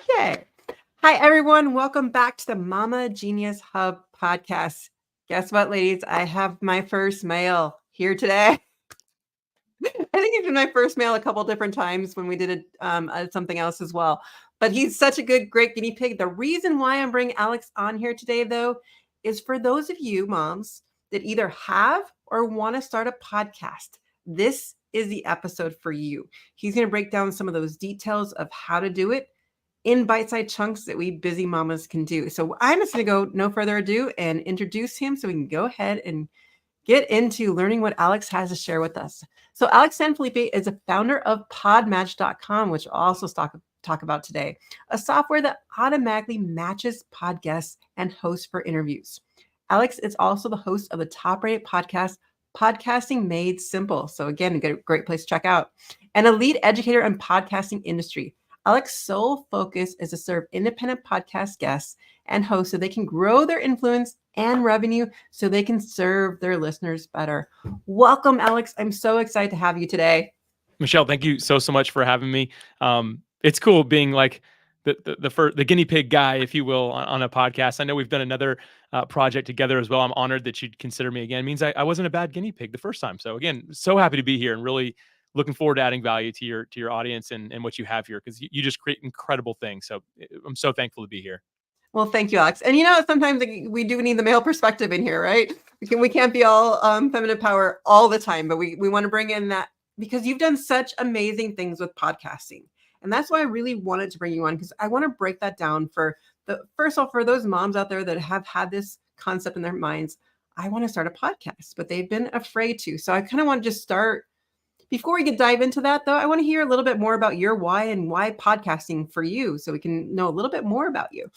Yay. Hi, everyone. Welcome back to the Mama Genius Hub podcast. Guess what, ladies? I have my first male here today. I think he's been my first male a couple different times when we did something else as well. But he's such a great guinea pig. The reason why I'm bringing Alex on here today, though, is for those of you moms that either have or want to start a podcast. This is the episode for you. He's going to break down some of those details of how to do it in bite-sized chunks that we busy mamas can do. So I'm just going to go no further ado and introduce him so we can go ahead and get into learning what Alex has to share with us. So Alex Sanfilippo is a founder of podmatch.com, which I'll also talk about today, a software that automatically matches podcasts and hosts for interviews. Alex is also the host of the top-rated podcast, Podcasting Made Simple. So again, a great place to check out. And a lead educator in podcasting industry. Alex's sole focus is to serve independent podcast guests and hosts so they can grow their influence and revenue so they can serve their listeners better. Welcome, Alex. I'm so excited to have you today. Michelle, thank you so much for having me. It's cool being like the guinea pig guy, if you will, on a podcast. I know we've done another project together as well. I'm honored that you'd consider me again. It means I wasn't a bad guinea pig the first time. So again, so happy to be here and really looking forward to adding value to your audience and what you have here, because you just create incredible things. So I'm so thankful to be here. Well, thank you, Alex. And sometimes we do need the male perspective in here, right? We can't be all feminine power all the time, but we want to bring in that because you've done such amazing things with podcasting. And that's why I really wanted to bring you on, because I want to break that down for first of all, for those moms out there that have had this concept in their minds. I want to start a podcast, but they've been afraid to. So I kind of want to just start. Before we could dive into that, though, I want to hear a little bit more about your why and why podcasting for you, so we can know a little bit more about you.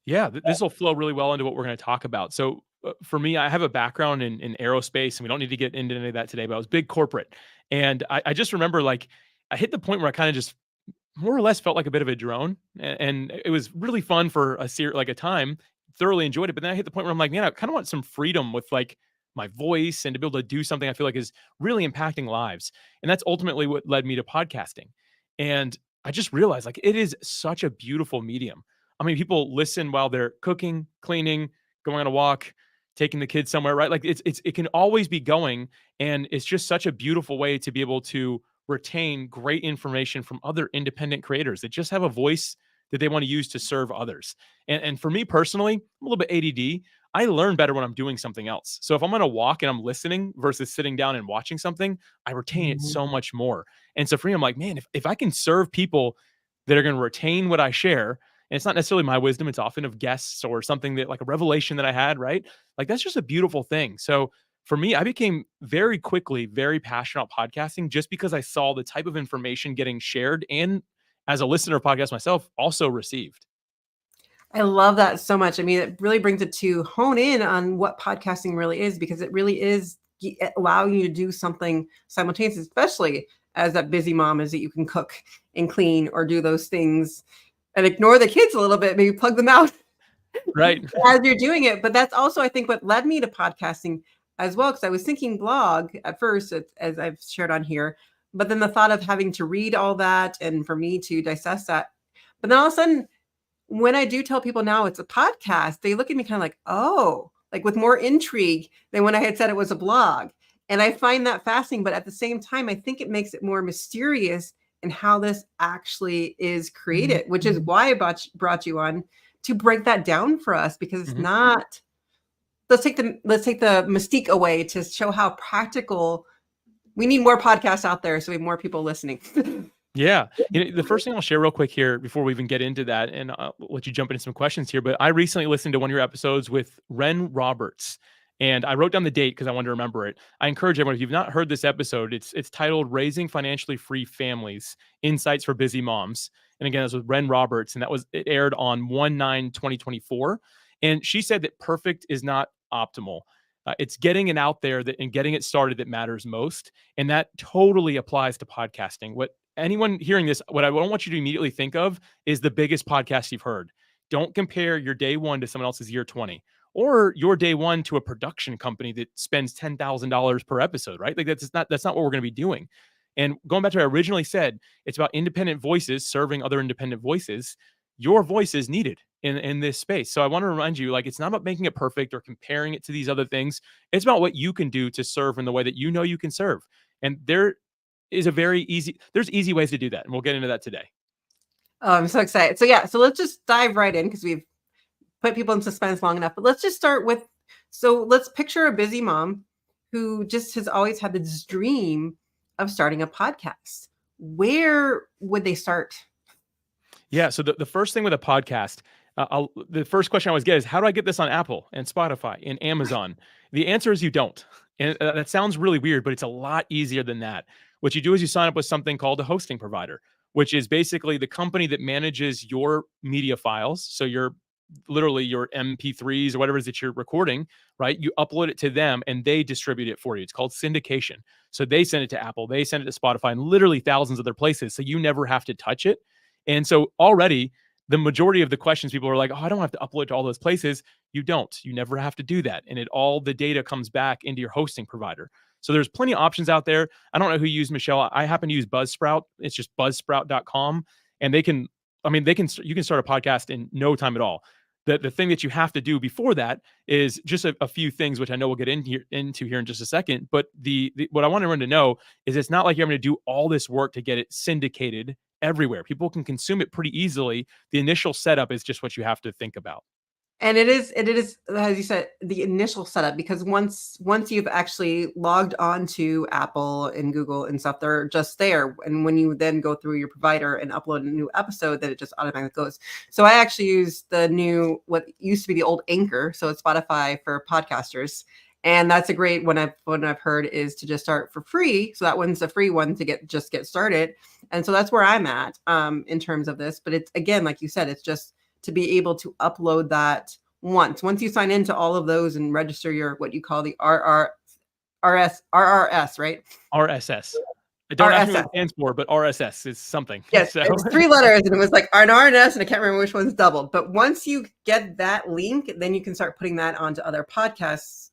Yeah, this will flow really well into what we're going to talk about. So for me, I have a background in aerospace, and we don't need to get into any of that today, but I was big corporate. And I just remember I hit the point where I kind of just more or less felt like a bit of a drone. And it was really fun for a time, thoroughly enjoyed it. But then I hit the point where I'm like, man, I kind of want some freedom with my voice and to be able to do something I feel like is really impacting lives. And that's ultimately what led me to podcasting. And I just realized it is such a beautiful medium. I mean, people listen while they're cooking, cleaning, going on a walk, taking the kids somewhere, right? It can always be going. And it's just such a beautiful way to be able to retain great information from other independent creators that just have a voice that they want to use to serve others. And for me personally, I'm a little bit ADD. I learn better when I'm doing something else. So if I'm on a walk and I'm listening versus sitting down and watching something, I retain it so much more. And so for me, I'm like, man, if I can serve people that are going to retain what I share, and it's not necessarily my wisdom, it's often of guests or something that like a revelation that I had, right? That's just a beautiful thing. So for me, I became very quickly very passionate about podcasting just because I saw the type of information getting shared and as a listener of podcasts myself, also received. I love that so much. I mean, it really brings it to hone in on what podcasting really is, because it really is allowing you to do something simultaneously, especially as that busy mom is, that you can cook and clean or do those things and ignore the kids a little bit, maybe plug them out right as you're doing it. But that's also, I think, what led me to podcasting as well, because I was thinking blog at first, as I've shared on here, but then the thought of having to read all that and for me to dissect that. But then all of a sudden, when I do tell people now it's a podcast, they look at me kind of like, oh, like with more intrigue than when I had said it was a blog. And I find that fascinating. But at the same time, I think it makes it more mysterious in how this actually is created, which is why I brought you on to break that down for us, because it's not, let's take the mystique away to show how practical. We need more podcasts out there so we have more people listening. Yeah. The first thing I'll share real quick here before we even get into that, and I'll let you jump into some questions here, but I recently listened to one of your episodes with Ren Roberts, and I wrote down the date because I wanted to remember it. I encourage everyone, if you've not heard this episode, it's titled Raising Financially Free Families, Insights for Busy Moms. And again, it was with Ren Roberts, and it aired on 1/9/2024. And she said that perfect is not optimal. It's getting it out there and getting it started that matters most. And that totally applies to podcasting. What anyone hearing this, what I don't want you to immediately think of is the biggest podcast you've heard. Don't compare your day one to someone else's year 20 or your day one to a production company that spends $10,000 per episode, right? That's not what we're going to be doing. And going back to what I originally said, it's about independent voices serving other independent voices. your voice is needed in this space. So I want to remind you, like, it's not about making it perfect or comparing it to these other things. It's about what you can do to serve in the way that you know you can serve. And there's easy ways to do that. And we'll get into that today. Oh, I'm so excited. So yeah, so let's just dive right in because we've put people in suspense long enough. But let's just start with, so let's picture a busy mom who just has always had this dream of starting a podcast. Where would they start? Yeah. So the first thing with a podcast, the first question I always get is, how do I get this on Apple and Spotify and Amazon? The answer is you don't. And that sounds really weird, but it's a lot easier than that. What you do is you sign up with something called a hosting provider, which is basically the company that manages your media files. So literally your MP3s or whatever it is that you're recording, right? You upload it to them and they distribute it for you. It's called syndication. So they send it to Apple, they send it to Spotify, and literally thousands of other places. So you never have to touch it. And so already the majority of the questions, people are like, oh, I don't have to upload to all those places. You don't. You never have to do that. And all the data comes back into your hosting provider. So there's plenty of options out there. I don't know who you use, Michelle. I happen to use Buzzsprout. It's just buzzsprout.com. And you can start a podcast in no time at all. The thing that you have to do before that is just a few things, which I know we'll get into here in just a second. But what I want everyone to know is it's not like you're going to do all this work to get it syndicated everywhere. People can consume it pretty easily. The initial setup is just what you have to think about. And it is, as you said, the initial setup, because once you've actually logged on to Apple and Google and stuff, they're just there. And when you then go through your provider and upload a new episode, then it just automatically goes. So I actually use what used to be the old Anchor. So it's Spotify for podcasters. And that's a great one. I've heard is to just start for free. So that one's a free one to get started. And so that's where I'm at in terms of this. But it's, again, like you said, it's just to be able to upload that once you sign into all of those and register your, what you call the RRS, right? RSS. I don't know what it stands for, but RSS is something. Yes, so. It's 3 letters, and it was like an RNS, and I can't remember which one's doubled. But once you get that link, then you can start putting that onto other podcast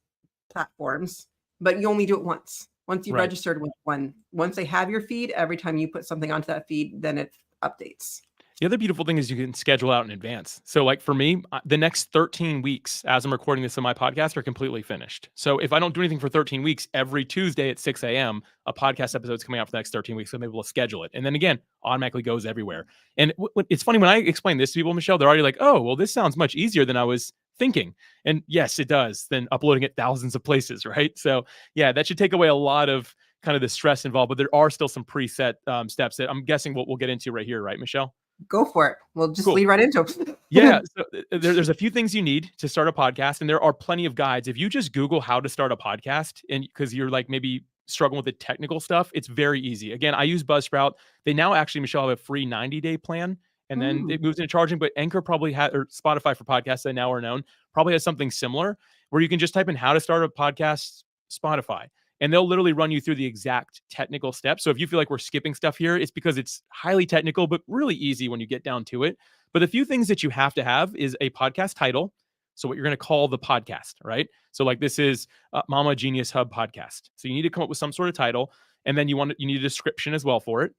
platforms. But you only do it once. Once you registered with one. Once they have your feed, every time you put something onto that feed, then it updates. The other beautiful thing is you can schedule out in advance. So like for me, the next 13 weeks as I'm recording this on my podcast are completely finished. So if I don't do anything for 13 weeks, every Tuesday at 6 a.m., a podcast episode is coming out for the next 13 weeks. So I'm able to schedule it. And then again, automatically goes everywhere. And it's funny when I explain this to people, Michelle, they're already like, oh, well, this sounds much easier than I was thinking. And yes, it does, than uploading it thousands of places, right? So yeah, that should take away a lot of kind of the stress involved, but there are still some preset steps that I'm guessing we'll get into right here, right, Michelle? Go for it. We'll just lead right into it. Yeah. So there's a few things you need to start a podcast, and there are plenty of guides. If you just Google how to start a podcast, and because you're like maybe struggling with the technical stuff, it's very easy. Again, I use Buzzsprout. They now actually, Michelle, have a free 90-day plan, and then it moves into charging. But Anchor probably has, or Spotify for podcasts that now are known, probably has something similar where you can just type in how to start a podcast, Spotify. And they'll literally run you through the exact technical steps. So if you feel like we're skipping stuff here, it's because it's highly technical, but really easy when you get down to it. But the few things that you have to have is a podcast title. So what you're going to call the podcast, right? So like this is Mama Genius Hub podcast. So you need to come up with some sort of title. And then you need a description as well for it.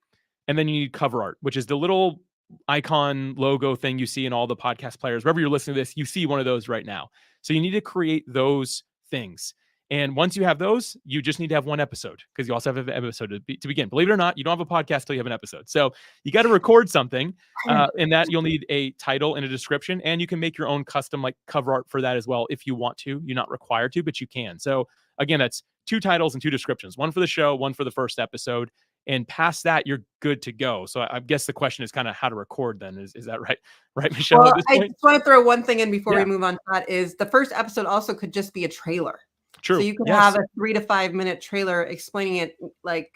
And then you need cover art, which is the little icon logo thing you see in all the podcast players. Wherever you're listening to this, you see one of those right now. So you need to create those things. And once you have those, you just need to have one episode, because you also have an episode to begin. Believe it or not, you don't have a podcast till you have an episode. So you got to record something, and that you'll need a title and a description, and you can make your own custom like cover art for that as well if you want to. You're not required to, but you can. So again, that's 2 titles and 2 descriptions, one for the show, one for the first episode. And past that, you're good to go. So I guess the question is kind of how to record then. Is that right? Right, Michelle? Well, I just want to throw one thing in before we move on to that, is the first episode also could just be a trailer. True. So you could have a 3 to 5 minute trailer explaining it, like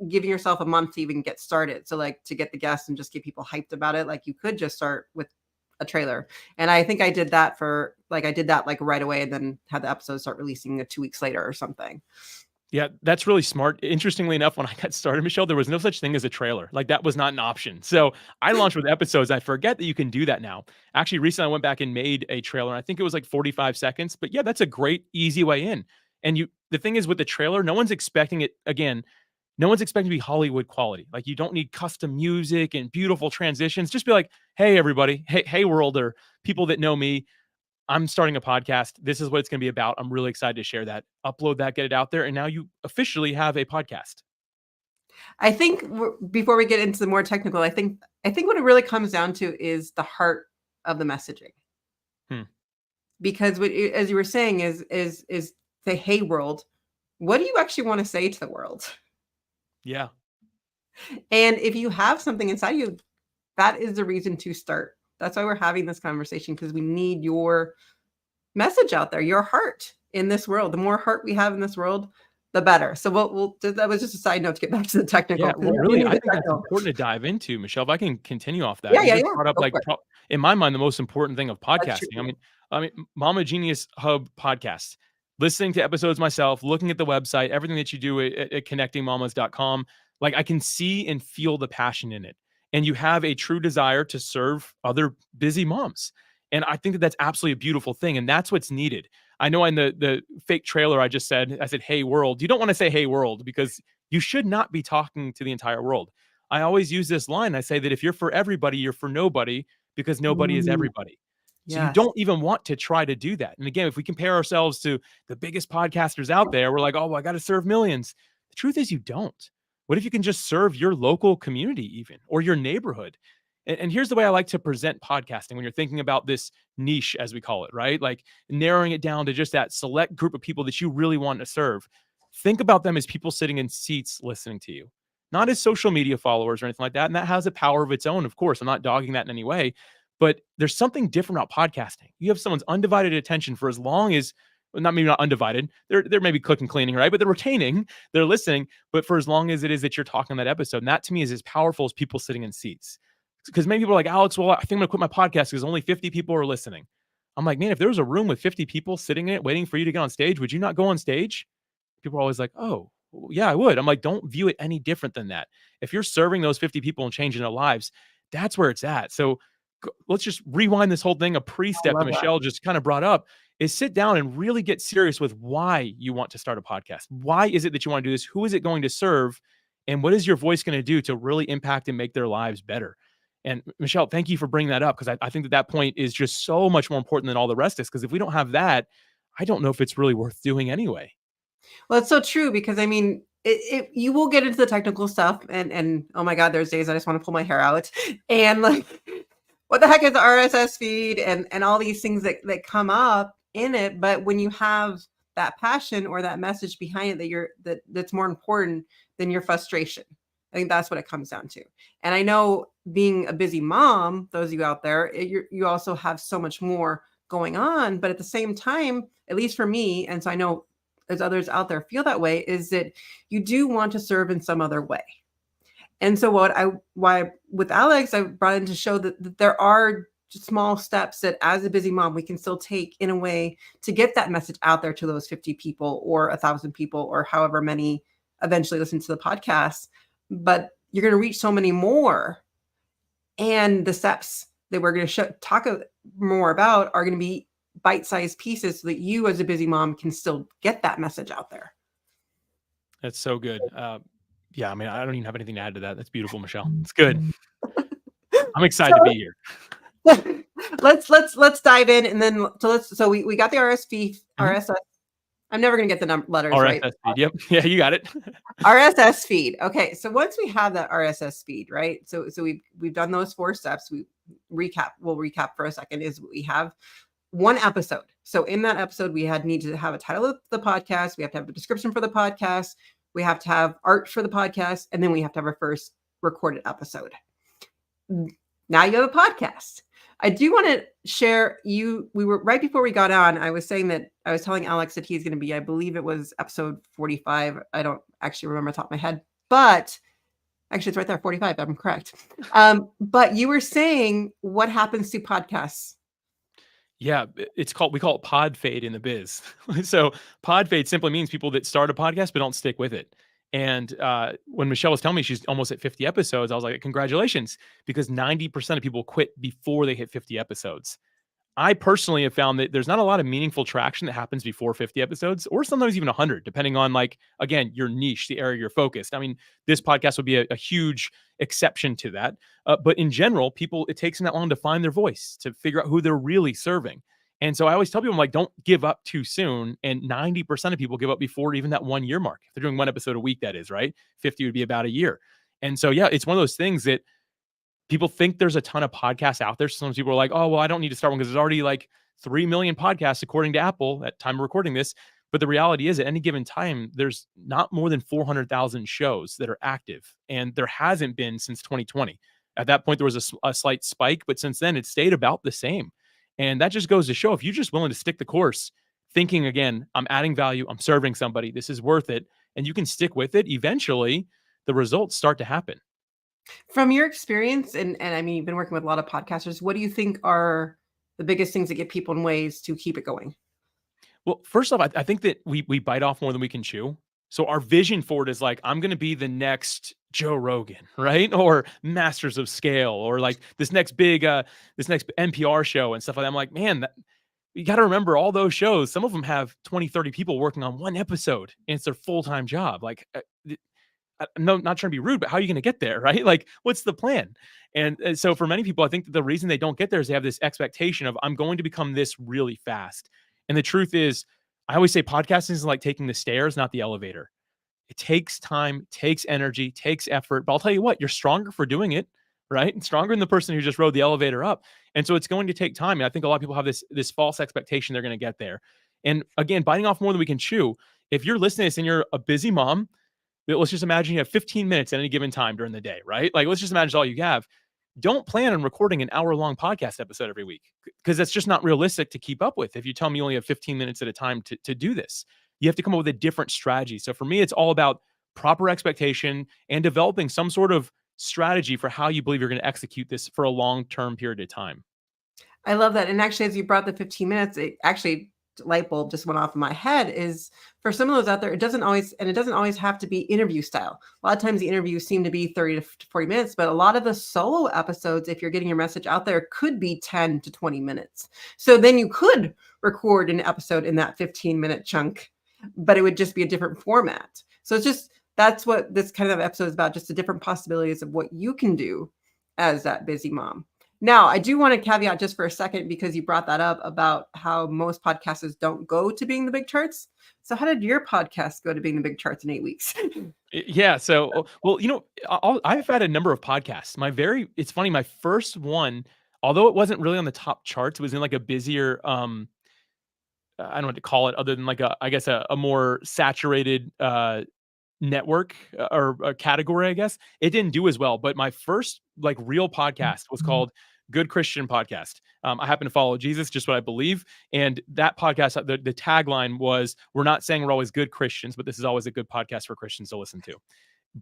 giving yourself a month to even get started. So like to get the guests and just get people hyped about it. Like you could just start with a trailer. And I think I did that like right away, and then had the episode start releasing 2 weeks later or something. Yeah, that's really smart. Interestingly enough, when I got started, Michelle, there was no such thing as a trailer. Like that was not an option. So I launched with episodes. I forget that you can do that now. Actually, recently I went back and made a trailer. And I think it was like 45 seconds. But yeah, that's a great, easy way in. And the thing is with the trailer, no one's expecting it, again, no one's expecting to be Hollywood quality. Like, you don't need custom music and beautiful transitions. Just be like, hey, everybody, hey, world, or people that know me, I'm starting a podcast. This is what it's going to be about. I'm really excited to share that, upload that, get it out there. And now you officially have a podcast. I think before we get into the more technical, I think what it really comes down to is the heart of the messaging. Because as you were saying, is say, hey, world, what do you actually want to say to the world? Yeah. And if you have something inside you, that is the reason to start. That's why we're having this conversation, because we need your message out there, your heart in this world. The more heart we have in this world, the better. So that was just a side note to get back to the technical. Yeah, well, really, I think that's important to dive into, Michelle. If I can continue off that, you just brought up, like, in my mind, the most important thing of podcasting. I mean, Mama Genius Hub podcast, listening to episodes myself, looking at the website, everything that you do at connectingmamas.com, like, I can see and feel the passion in it. And you have a true desire to serve other busy moms. And I think that that's absolutely a beautiful thing. And that's what's needed. I know in the fake trailer, I said, hey, world. You don't want to say, hey, world, because you should not be talking to the entire world. I always use this line. I say that if you're for everybody, you're for nobody, because nobody is everybody. So you don't even want to try to do that. And again, if we compare ourselves to the biggest podcasters out there, we're like, oh, I got to serve millions. The truth is, you don't. What if you can just serve your local community even, or your neighborhood? And here's the way I like to present podcasting when you're thinking about this niche, as we call it, right? Like, narrowing it down to just that select group of people that you really want to serve. Think about them as people sitting in seats listening to you, not as social media followers or anything like that. And that has a power of its own, of course. I'm not dogging that in any way, but there's something different about podcasting. You have someone's undivided attention for as long as, well, not undivided. They're maybe cooking, cleaning, right? But they're retaining, they're listening, but for as long as it is that you're talking that episode. And that, to me, is as powerful as people sitting in seats. Because many people are like, Alex, well, I think I'm going to quit my podcast because only 50 people are listening. I'm like, man, if there was a room with 50 people sitting in it, waiting for you to get on stage, would you not go on stage? People are always like, oh, yeah, I would. I'm like, don't view it any different than that. If you're serving those 50 people and changing their lives, that's where it's at. So let's just rewind this whole thing. A pre-step that Michelle just kind of brought up is sit down and really get serious with why you want to start a podcast. Why is it that you want to do this? Who is it going to serve? And what is your voice going to do to really impact and make their lives better? And Michelle, thank you for bringing that up, because I think that point is just so much more important than all the rest is, because if we don't have that, I don't know if it's really worth doing anyway. Well, it's so true, because I mean, you will get into the technical stuff, and oh my God, there's days I just want to pull my hair out and like, what the heck is the RSS feed and all these things that come up in it. But when you have that passion or that message behind it, that's more important than your frustration. I think that's what it comes down to. And I know, being a busy mom, those of you out there, you also have so much more going on. But at the same time, at least for me, and so I know as others out there feel that way, is that you do want to serve in some other way. And so why with Alex, I brought in to show that there are small steps that, as a busy mom, we can still take in a way to get that message out there to those 50 people or 1,000 people or however many eventually listen to the podcast. But you're going to reach so many more. And the steps that we're going to talk more about are going to be bite-sized pieces so that you, as a busy mom, can still get that message out there. That's so good. Yeah, I mean, I don't even have anything to add to that. That's beautiful, Michelle. It's good. I'm excited to be here. Let's dive in, and then so we got the RSS. I'm never going to get the letters right. RSS feed. Yep. Yeah, you got it. RSS feed. Okay, so once we have that RSS feed, right? So we've done those 4 steps. We'll recap for a second. Is we have one episode. So in that episode, we need to have a title of the podcast. We have to have a description for the podcast. We have to have art for the podcast, and then we have to have our first recorded episode. Now you have a podcast. I do want to share we were right before we got on. I was saying that I was telling Alex that he's going to be, I believe it was episode 45. I don't actually remember off the top of my head, but actually it's right there, 45. I'm correct. But you were saying what happens to podcasts. Yeah, we call it pod fade in the biz. So pod fade simply means people that start a podcast but don't stick with it. And when Michelle was telling me she's almost at 50 episodes, I was like, congratulations, because 90% of people quit before they hit 50 episodes. I personally have found that there's not a lot of meaningful traction that happens before 50 episodes or sometimes even 100, depending on like, again, your niche, the area you're focused. I mean, this podcast would be a huge exception to that. But in general, people, it takes them that long to find their voice, to figure out who they're really serving. And so I always tell people, I'm like, don't give up too soon. And 90% of people give up before even that 1 year mark. If they're doing one episode a week, that is, right? 50 would be about a year. And so, yeah, it's one of those things that people think there's a ton of podcasts out there. Some people are like, oh, well, I don't need to start one because there's already like 3 million podcasts, according to Apple at time of recording this. But the reality is at any given time, there's not more than 400,000 shows that are active. And there hasn't been since 2020. At that point, there was a slight spike, but since then it stayed about the same. And that just goes to show if you're just willing to stick the course, thinking again, I'm adding value, I'm serving somebody, this is worth it, and you can stick with it, eventually the results start to happen. From your experience, and I mean, you've been working with a lot of podcasters, what do you think are the biggest things that get people in ways to keep it going? Well, first off, I think that we bite off more than we can chew. So our vision for it is like, I'm going to be the next Joe Rogan, right? Or Masters of Scale, or like this next NPR show and stuff like that. I'm like, man, you got to remember all those shows. Some of them have 20, 30 people working on one episode and it's their full-time job. Like, no, not trying to be rude, but how are you going to get there, right? Like, what's the plan? And so for many people, I think that the reason they don't get there is they have this expectation of, I'm going to become this really fast. And the truth is, I always say podcasting is like taking the stairs, not the elevator. It takes time, takes energy, takes effort. But I'll tell you what, you're stronger for doing it, right? And stronger than the person who just rode the elevator up. And so it's going to take time. And I think a lot of people have this false expectation they're going to get there. And again, biting off more than we can chew. If you're listening to this and you're a busy mom, let's just imagine you have 15 minutes at any given time during the day, right? Like, let's just imagine all you have. Don't plan on recording an hour-long podcast episode every week, because that's just not realistic to keep up with. If you tell me you only have 15 minutes at a time to do this, you have to come up with a different strategy. So for me, it's all about proper expectation and developing some sort of strategy for how you believe you're going to execute this for a long-term period of time. I love that. And actually, as you brought the 15 minutes, it actually light bulb just went off in my head is for some of those out there, it doesn't always have to be interview style. A lot of times the interviews seem to be 30 to 40 minutes, but a lot of the solo episodes, if you're getting your message out there, could be 10 to 20 minutes. So then you could record an episode in that 15-minute chunk, but it would just be a different format. So it's just, that's what this kind of episode is about, just the different possibilities of what you can do as that busy mom. Now, I do want to caveat just for a second, because you brought that up about how most podcasters don't go to being the big charts. So how did your podcast go to being the big charts in 8 weeks? Yeah. So, well, I've had a number of podcasts. It's funny, my first one, although it wasn't really on the top charts, it was in like a busier, I don't know what to call it other than like a more saturated, network or a category, I guess. It didn't do as well, but my first like real podcast was called Good Christian Podcast. I happen to follow Jesus, just what I believe. And that podcast, the tagline was, we're not saying we're always good Christians, but this is always a good podcast for Christians to listen to.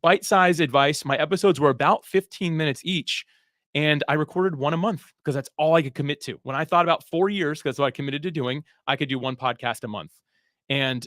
Bite-sized advice. My episodes were about 15 minutes each. And I recorded one a month because that's all I could commit to. When I thought about 4 years, because that's what I committed to doing, I could do one podcast a month. And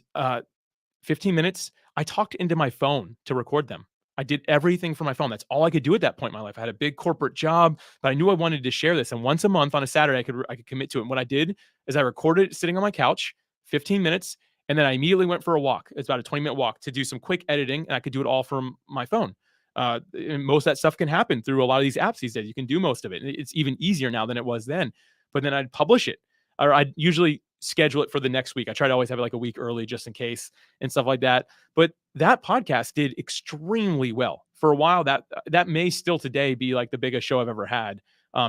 15 minutes, I talked into my phone to record them. I did everything from my phone. That's all I could do at that point in my life. I had a big corporate job, but I knew I wanted to share this. And once a month on a Saturday, I could commit to it. And what I did is I recorded it sitting on my couch, 15 minutes, and then I immediately went for a walk. It's about a 20-minute walk to do some quick editing, and I could do it all from my phone. And most of that stuff can happen through a lot of these apps these days. You can do most of it. It's even easier now than it was then. But then I'd publish it, or I'd usually schedule it for the next week. I try to always have it like a week early just in case and stuff like that. But that podcast did extremely well. For a while, that may still today be like the biggest show I've ever had.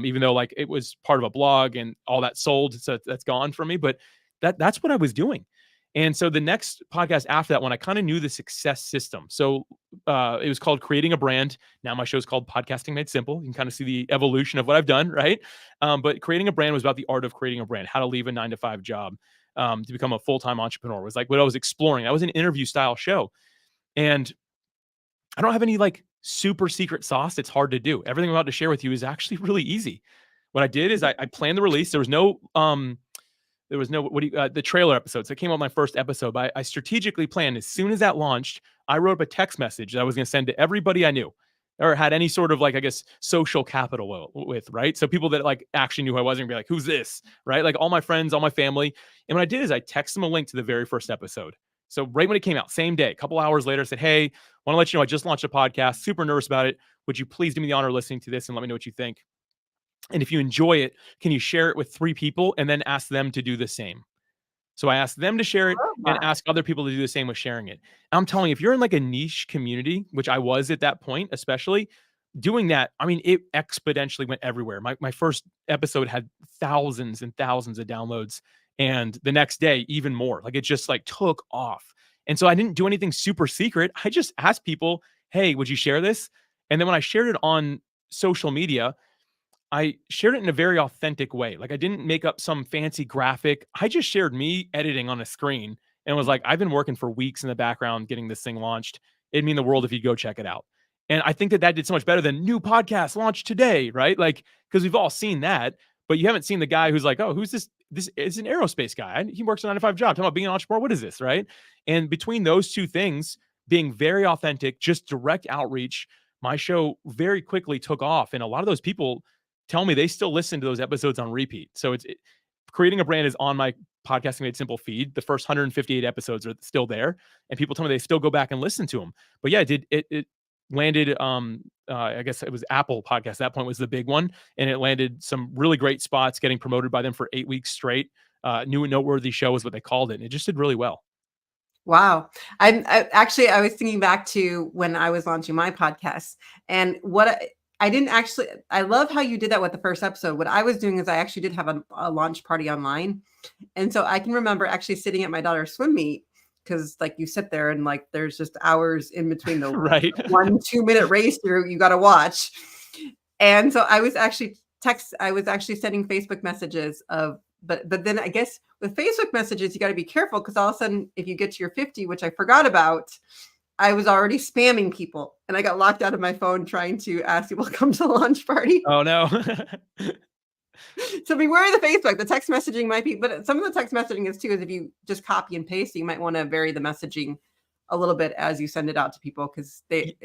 Even though like it was part of a blog and all that sold, so that's gone from me. But that's what I was doing. And so the next podcast after that one, I kind of knew the success system. So it was called Creating a Brand. Now my show is called Podcasting Made Simple. You can kind of see the evolution of what I've done, right? But Creating a Brand was about the art of creating a brand, how to leave a 9-to-5 job to become a full-time entrepreneur. It was like what I was exploring. That was an interview style show. And I don't have any like super secret sauce. It's hard to do. Everything I'm about to share with you is actually really easy. What I did is I planned the release. There was no the trailer episode. So it came out my first episode, but I strategically planned as soon as that launched, I wrote up a text message that I was going to send to everybody I knew. or had any sort of like, I guess, social capital with, right? So people that like actually knew who I was and be like, who's this? Right? Like all my friends, all my family. And what I did is I texted them a link to the very first episode. So right when it came out, same day, a couple hours later, I said, hey, want to let you know I just launched a podcast, super nervous about it. Would you please do me the honor of listening to this and let me know what you think? And if you enjoy it, can you share it with 3 people and then ask them to do the same? So I asked them to share it love and that. ask other people to do the same with sharing it. I'm telling you, if you're in like a niche community, which I was at that point, especially doing that, I mean, it exponentially went everywhere. My first episode had thousands and thousands of downloads. And the next day, even more. Like it just like took off. And so I didn't do anything super secret. I just asked people, hey, would you share this? And then when I shared it on social media, I shared it in a very authentic way. Like I didn't make up some fancy graphic. I just shared me editing on a screen and was like, I've been working for weeks in the background getting this thing launched. It'd mean the world if you go check it out. And I think that that did so much better than new podcast launched today, right? Like, because we've all seen that, but you haven't seen the guy who's like, oh, who's this? This is an aerospace guy. He works a 9-to-5 job. Talking about being an entrepreneur. What is this, right? And between those two things, being very authentic, just direct outreach, my show very quickly took off. And a lot of those people tell me they still listen to those episodes on repeat. So creating a brand is on my Podcasting Made Simple feed. The first 158 episodes are still there, and people tell me they still go back and listen to them. But yeah, it landed. I guess it was Apple Podcast. At that point was the big one, and it landed some really great spots. Getting promoted by them for 8 weeks straight. New and noteworthy show is what they called it, and it just did really well. Wow. I was thinking back to when I was launching my podcast, and I didn't actually, I love how you did that with the first episode. What I was doing is I actually did have a launch party online. And so I can remember actually sitting at my daughter's swim meet, because like you sit there and like there's just hours in between the Right. 1-2 minute race you got to watch. And so I was actually sending Facebook messages but then I guess with Facebook messages, you got to be careful, because all of a sudden, if you get to your 50, which I forgot about, I was already spamming people, and I got locked out of my phone trying to ask people to come to the launch party. Oh no. So beware of the Facebook. The text messaging might be, but some of the text messaging is if you just copy and paste, you might want to vary the messaging a little bit as you send it out to people, because it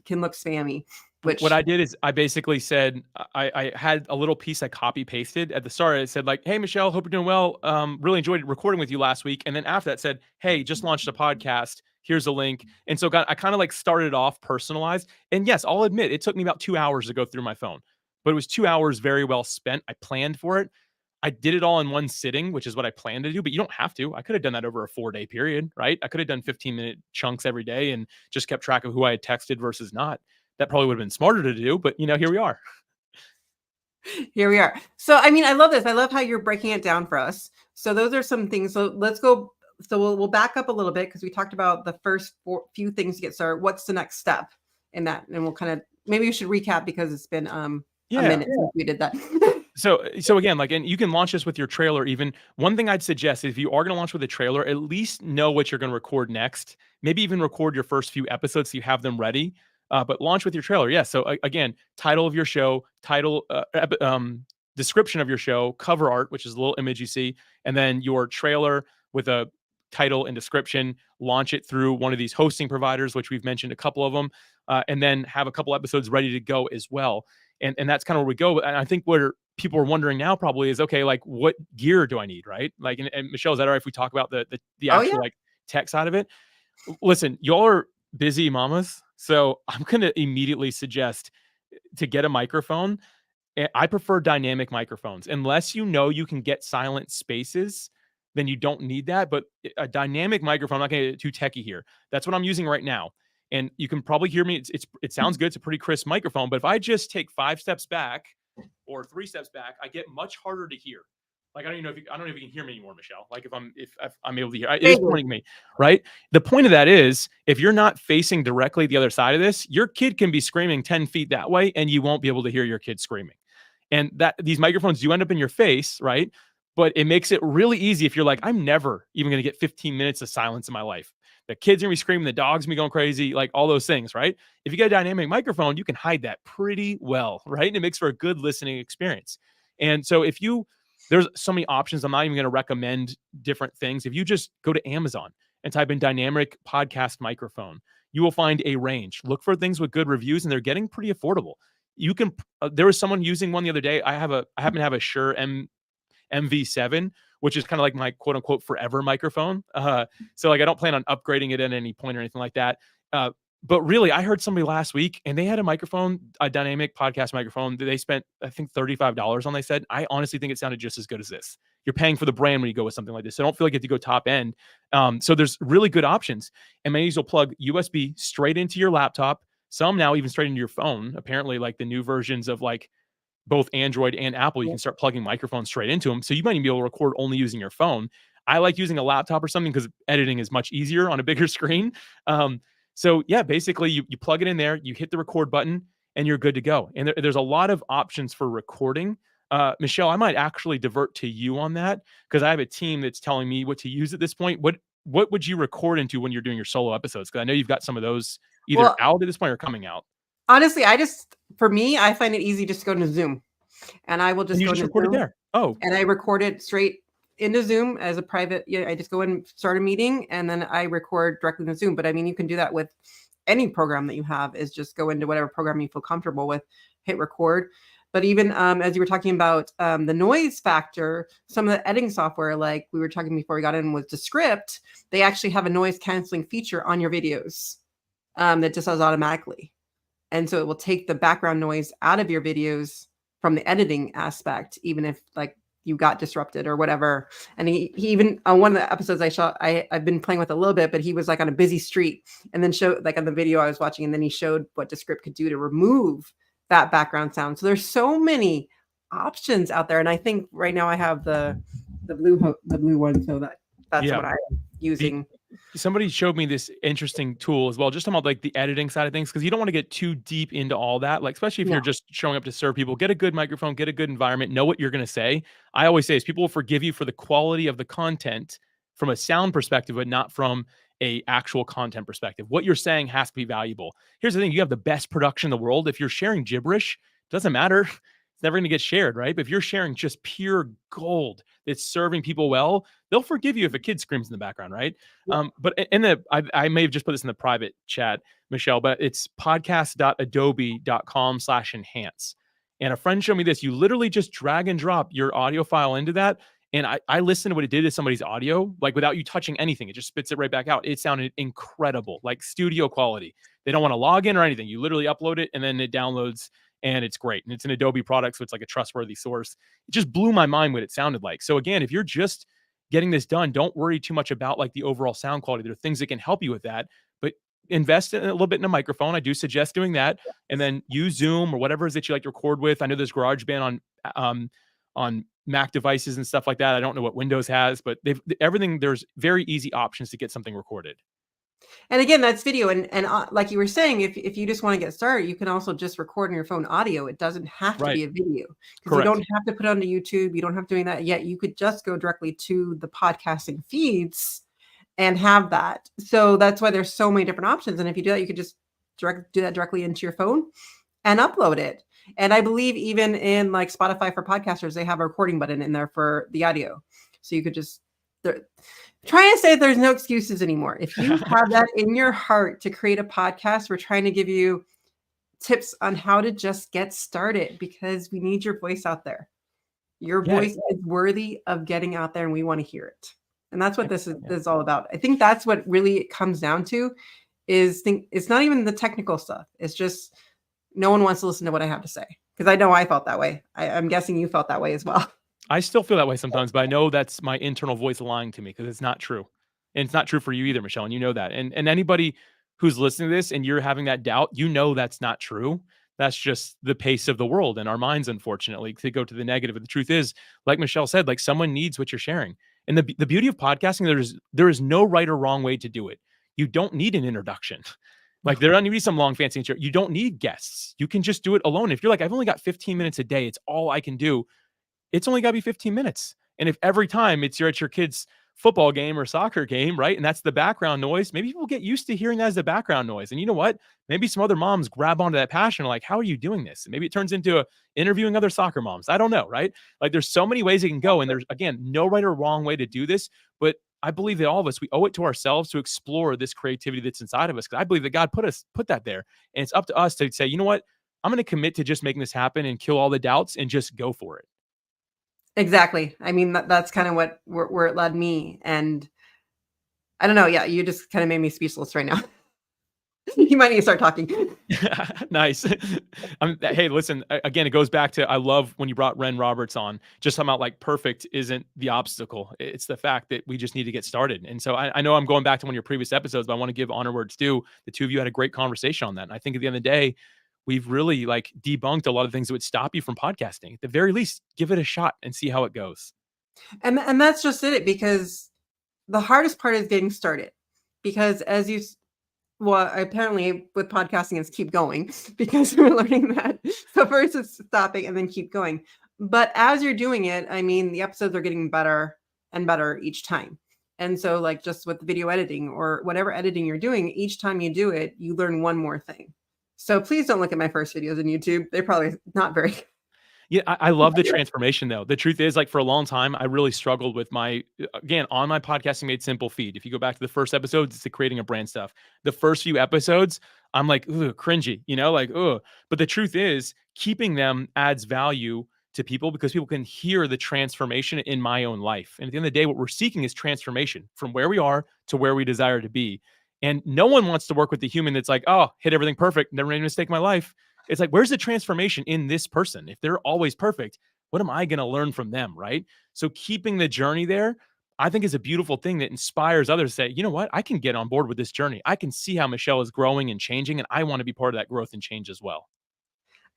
can look spammy. What I did is I basically said, I had a little piece I copy pasted at the start. I said like, hey, Michelle, hope you're doing well. Really enjoyed recording with you last week. And then after that said, hey, just launched a podcast. Here's a link. And so I kind of like started off personalized. And yes, I'll admit it took me about 2 hours to go through my phone, but it was 2 hours very well spent. I planned for it. I did it all in one sitting, which is what I planned to do, but you don't have to. I could have done that over a 4-day period, right? I could have done 15-minute chunks every day and just kept track of who I had texted versus not. That probably would have been smarter to do, but here we are. Here we are. So, I mean, I love this. I love how you're breaking it down for us. So those are some things. So let's go. So we'll back up a little bit, because we talked about the first few things to get started. What's the next step in that? And we'll kind of, maybe we should recap, because it's been a minute since we did that. So again, like, and you can launch this with your trailer. Even one thing I'd suggest is if you are going to launch with a trailer, at least know what you're going to record next. Maybe even record your first few episodes so you have them ready. But launch with your trailer. Yeah. So again, title of your show, description of your show, cover art, which is a little image you see, and then your trailer with a title and description. Launch it through one of these hosting providers, which we've mentioned a couple of them, and then have a couple episodes ready to go as well. And that's kind of where we go. And I think where people are wondering now probably is, okay, like what gear do I need, right? Like, and Michelle, is that all right if we talk about the actual like tech side of it? Listen, y'all are busy mamas. So I'm going to immediately suggest to get a microphone. I prefer dynamic microphones. Unless you can get silent spaces, then you don't need that. But a dynamic microphone, I'm not going to get too techie here. That's what I'm using right now. And you can probably hear me. It sounds good. It's a pretty crisp microphone. But if I just take 5 steps back or 3 steps back, I get much harder to hear. Like, I don't know if you can hear me anymore, Michelle. Like if I'm able to hear, it is pointing me, right? The point of that is, if you're not facing directly the other side of this, your kid can be screaming 10 feet that way, and you won't be able to hear your kid screaming. And that these microphones do end up in your face, right? But it makes it really easy if you're like, I'm never even going to get 15 minutes of silence in my life. The kids are going to be screaming, the dog's going to be going crazy, like all those things, right? If you get a dynamic microphone, you can hide that pretty well, right? And it makes for a good listening experience. And so there's so many options. I'm not even going to recommend different things. If you just go to Amazon and type in dynamic podcast microphone, you will find a range. Look for things with good reviews, and they're getting pretty affordable. You can, there was someone using one the other day. I happen to have a Shure MV7, which is kind of like my quote unquote forever microphone. So like I don't plan on upgrading it at any point or anything like that. But really, I heard somebody last week and they had a microphone, a dynamic podcast microphone that they spent, I think, $35 on. They said, I honestly think it sounded just as good as this. You're paying for the brand when you go with something like this. So I don't feel like you have to go top end. So there's really good options. And many will plug USB straight into your laptop. Some now even straight into your phone. Apparently, like the new versions of like both Android and Apple, you can start plugging microphones straight into them. So you might even be able to record only using your phone. I like using a laptop or something because editing is much easier on a bigger screen. So yeah, basically you plug it in there, you hit the record button, and you're good to go. And there's a lot of options for recording. Michelle, I might actually divert to you on that because I have a team that's telling me what to use at this point. What would you record into when you're doing your solo episodes? Because I know you've got some of those either out at this point or coming out. Honestly, for me, I find it easy just to go into Zoom, and I will just go into record it there. Oh, and I record it straight into Zoom as a private. I just go and start a meeting, and then I record directly in Zoom. But I mean, you can do that with any program that you have. Is just go into whatever program you feel comfortable with, hit record. But even as you were talking about the noise factor, some of the editing software, like we were talking before we got in with Descript, they actually have a noise canceling feature on your videos that just does automatically. And so it will take the background noise out of your videos from the editing aspect, even if like you got disrupted or whatever. And he even on one of the episodes I've been playing with a little bit, but he was like on a busy street and then showed like on the video I was watching, and then he showed what Descript could do to remove that background sound. So there's so many options out there. And I think right now I have the blue one. So that's what I'm using. Somebody showed me this interesting tool as well, just about like the editing side of things, because you don't want to get too deep into all that. Like, especially if you're just showing up to serve people, get a good microphone, get a good environment, know what you're going to say. I always say is people will forgive you for the quality of the content from a sound perspective, but not from a actual content perspective. What you're saying has to be valuable. Here's the thing. You have the best production in the world. If you're sharing gibberish, it doesn't matter. It's never going to get shared, right? But if you're sharing just pure gold that's serving people well, they'll forgive you if a kid screams in the background, right? But I may have just put this in the private chat, Michelle, but it's podcast.adobe.com/enhance. And a friend showed me this. You literally just drag and drop your audio file into that. And I listened to what it did to somebody's audio, like without you touching anything. It just spits it right back out. It sounded incredible, like studio quality. They don't want to log in or anything. You literally upload it and then it downloads. And it's great. And it's an Adobe product, so it's like a trustworthy source. It just blew my mind what it sounded like. So again, if you're just getting this done, don't worry too much about like the overall sound quality. There are things that can help you with that, but invest in a little bit in a microphone. I do suggest doing that. And then use Zoom or whatever it is that you like to record with. I know there's GarageBand on Mac devices and stuff like that. I don't know what Windows has, but there's very easy options to get something recorded. And again, that's video. And like you were saying, if you just want to get started, you can also just record on your phone audio. It doesn't have to be a video, because you don't have to put it onto YouTube. You don't have to do that yet. You could just go directly to the podcasting feeds and have that. So that's why there's so many different options. And if you do that, you could just do that directly into your phone and upload it. And I believe even in like Spotify for podcasters, they have a recording button in there for the audio. So you could just try and say there's no excuses anymore. If you have that in your heart to create a podcast, we're trying to give you tips on how to just get started, because we need your voice out there. Your voice is worthy of getting out there, and we want to hear it. And that's what this is all about. I think that's what really it comes down to is it's not even the technical stuff. It's just no one wants to listen to what I have to say, because I know I felt that way. I'm guessing you felt that way as well. I still feel that way sometimes, but I know that's my internal voice lying to me, because it's not true. And it's not true for you either, Michelle. And you know that. And anybody who's listening to this and you're having that doubt, you know that's not true. That's just the pace of the world and our minds, unfortunately, to go to the negative. But the truth is, like Michelle said, like someone needs what you're sharing. And the beauty of podcasting, there is no right or wrong way to do it. You don't need an introduction. Like there don't need to be some long fancy intro. You don't need guests. You can just do it alone. If you're like, I've only got 15 minutes a day, it's all I can do. It's only got to be 15 minutes. And if every time you're at your kid's football game or soccer game, right? And that's the background noise, maybe people get used to hearing that as the background noise. And you know what? Maybe some other moms grab onto that passion, like, how are you doing this? And maybe it turns into interviewing other soccer moms. I don't know, right? Like there's so many ways it can go. And there's, again, no right or wrong way to do this, but I believe that all of us, we owe it to ourselves to explore this creativity that's inside of us. Cause I believe that God put that there. And it's up to us to say, you know what? I'm going to commit to just making this happen and kill all the doubts and just go for it. Exactly. I mean, that's kind of where it led me. And I don't know. Yeah, you just kind of made me speechless right now. You might need to start talking. Nice. Hey, listen, again, it goes back to, I love when you brought Ren Roberts on, just talking about like perfect isn't the obstacle. It's the fact that we just need to get started. And so I know I'm going back to one of your previous episodes, but I want to give honor where it's due. The two of you had a great conversation on that. And I think at the end of the day, we've really like debunked a lot of things that would stop you from podcasting. At the very least, give it a shot and see how it goes. And that's just it, because the hardest part is getting started. Because well, apparently with podcasting is keep going, because we're learning that. So first it's stopping and then keep going. But as you're doing it, I mean, the episodes are getting better and better each time. And so like just with video editing or whatever editing you're doing, each time you do it, you learn one more thing. So please don't look at my first videos on YouTube. They're probably not very good. Yeah, I love the transformation though. The truth is, like, for a long time, I really struggled with again, on my Podcasting Made Simple feed. If you go back to the first episodes, it's the creating a brand stuff. The first few episodes, I'm like, ooh, cringy, like, ooh. But the truth is, keeping them adds value to people because people can hear the transformation in my own life. And at the end of the day, what we're seeking is transformation from where we are to where we desire to be. And no one wants to work with the human that's like, oh, hit everything perfect, never made a mistake in my life. It's like, where's the transformation in this person? If they're always perfect, what am I going to learn from them? Right. So keeping the journey there, I think, is a beautiful thing that inspires others to say, you know what, I can get on board with this journey. I can see how Michelle is growing and changing, and I want to be part of that growth and change as well.